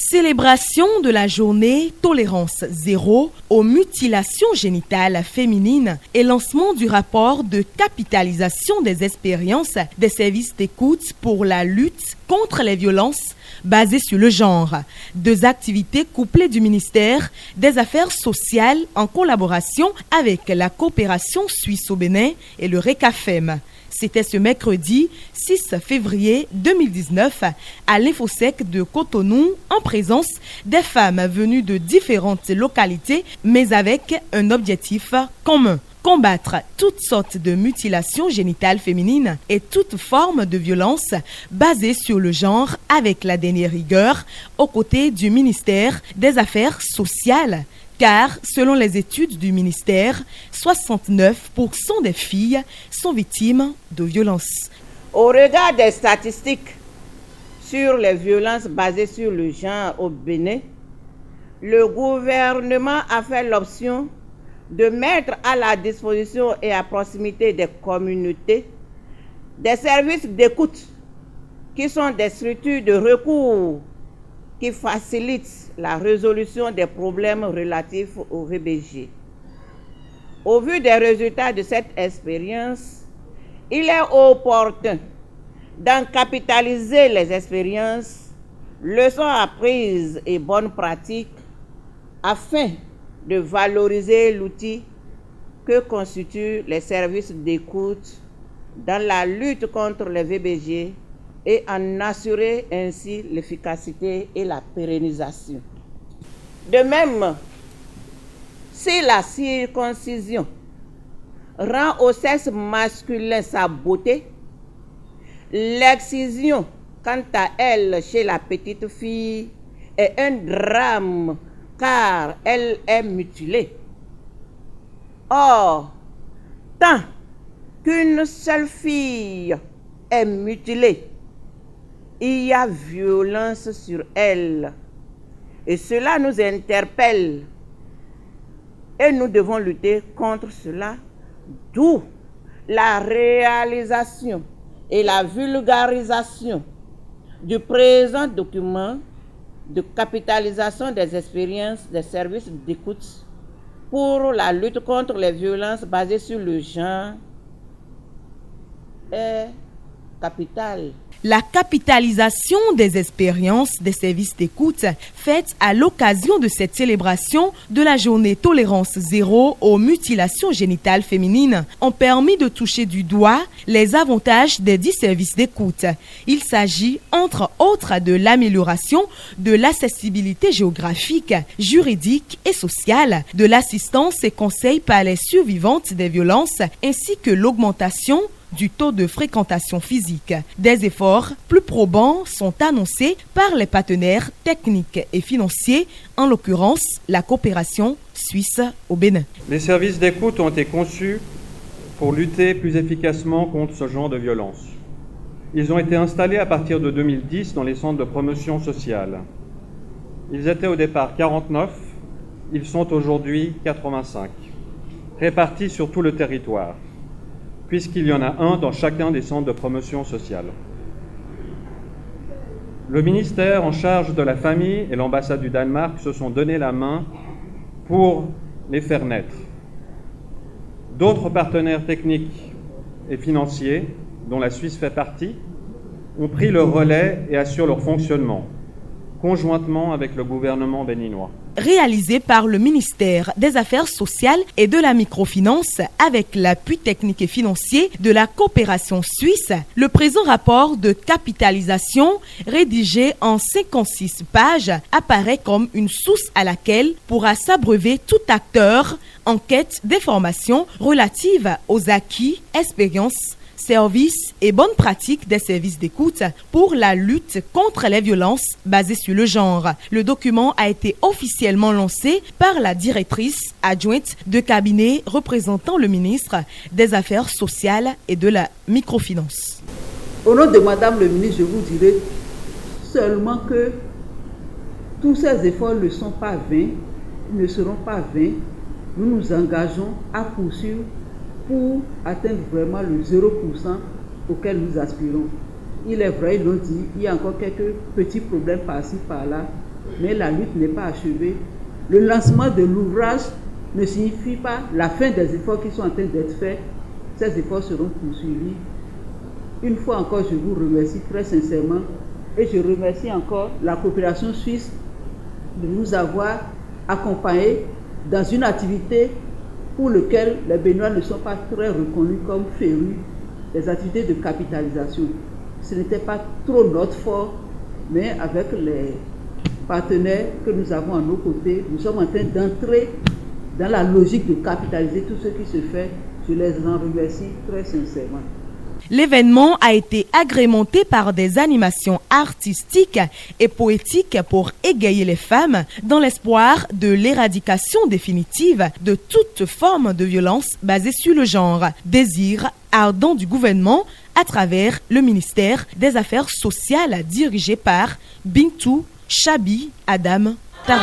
Célébration de la journée Tolérance Zéro aux mutilations génitales féminines et lancement du rapport de capitalisation des expériences des services d'écoute pour la lutte contre les violences basées sur le genre. Deux activités couplées du ministère des Affaires sociales en collaboration avec la coopération suisse au Bénin et le RECAFEM. C'était ce mercredi 6 février 2019 à l'Infosec de Cotonou en présence des femmes venues de différentes localités mais avec un objectif commun. Combattre toutes sortes de mutilations génitales féminines et toute forme de violence basée sur le genre avec la dernière rigueur aux côtés du ministère des Affaires sociales. Car, selon les études du ministère, 69% des filles sont victimes de violences. Au regard des statistiques sur les violences basées sur le genre au Bénin, le gouvernement a fait l'option de mettre à la disposition et à proximité des communautés des services d'écoute qui sont des structures de recours qui facilitent la résolution des problèmes relatifs au VBG. Au vu des résultats de cette expérience, il est opportun d'en capitaliser les expériences, leçons apprises et bonnes pratiques afin de valoriser l'outil que constituent les services d'écoute dans la lutte contre les VBG et en assurer ainsi l'efficacité et la pérennisation. De même, si la circoncision rend au sexe masculin sa beauté, l'excision, quant à elle, chez la petite fille, est un drame car elle est mutilée. Or, tant qu'une seule fille est mutilée, il y a violence sur elle. Et cela nous interpelle. Et nous devons lutter contre cela. D'où la réalisation et la vulgarisation du présent document de capitalisation des expériences des services d'écoute pour la lutte contre les violences basées sur le genre est capitale. La capitalisation des expériences des services d'écoute faite à l'occasion de cette célébration de la journée Tolérance Zéro aux mutilations génitales féminines ont permis de toucher du doigt les avantages des 10 services d'écoute. Il s'agit entre autres de l'amélioration de l'accessibilité géographique, juridique et sociale, de l'assistance et conseils par les survivantes des violences ainsi que l'augmentation du taux de fréquentation physique. Des efforts plus probants sont annoncés par les partenaires techniques et financiers, en l'occurrence la coopération suisse au Bénin. Les services d'écoute ont été conçus pour lutter plus efficacement contre ce genre de violence. Ils ont été installés à partir de 2010 dans les centres de promotion sociale. Ils étaient au départ 49, ils sont aujourd'hui 85, répartis sur tout le territoire, puisqu'il y en a un dans chacun des centres de promotion sociale. Le ministère en charge de la famille et l'ambassade du Danemark se sont donné la main pour les faire naître. D'autres partenaires techniques et financiers, dont la Suisse fait partie, ont pris le relais et assurent leur fonctionnement, conjointement avec le gouvernement béninois. Réalisé par le ministère des Affaires sociales et de la microfinance avec l'appui technique et financier de la coopération suisse, le présent rapport de capitalisation, rédigé en 56 pages, apparaît comme une source à laquelle pourra s'abreuver tout acteur en quête d'informations relatives aux acquis, expériences, services et bonnes pratiques des services d'écoute pour la lutte contre les violences basées sur le genre. Le document a été officiellement lancé par la directrice adjointe de cabinet représentant le ministre des Affaires sociales et de la microfinance. Au nom de Madame le ministre, je vous dirai seulement que tous ces efforts ne sont pas vains, ne seront pas vains. Nous nous engageons à poursuivre pour atteindre vraiment le 0% auquel nous aspirons. Il est vrai, ils l'ont dit, il y a encore quelques petits problèmes par-ci, par-là, mais la lutte n'est pas achevée. Le lancement de l'ouvrage ne signifie pas la fin des efforts qui sont en train d'être faits. Ces efforts seront poursuivis. Une fois encore, je vous remercie très sincèrement et je remercie encore la coopération suisse de nous avoir accompagnés dans une activité pour laquelle les Béninois ne sont pas très reconnus comme férus, des activités de capitalisation. Ce n'était pas trop notre fort, mais avec les partenaires que nous avons à nos côtés, nous sommes en train d'entrer dans la logique de capitaliser tout ce qui se fait. Je les en remercie très sincèrement. L'événement a été agrémenté par des animations artistiques et poétiques pour égayer les femmes dans l'espoir de l'éradication définitive de toute forme de violence basée sur le genre. Désir ardent du gouvernement à travers le ministère des Affaires sociales dirigé par Bintou Chabi Adam Tarot.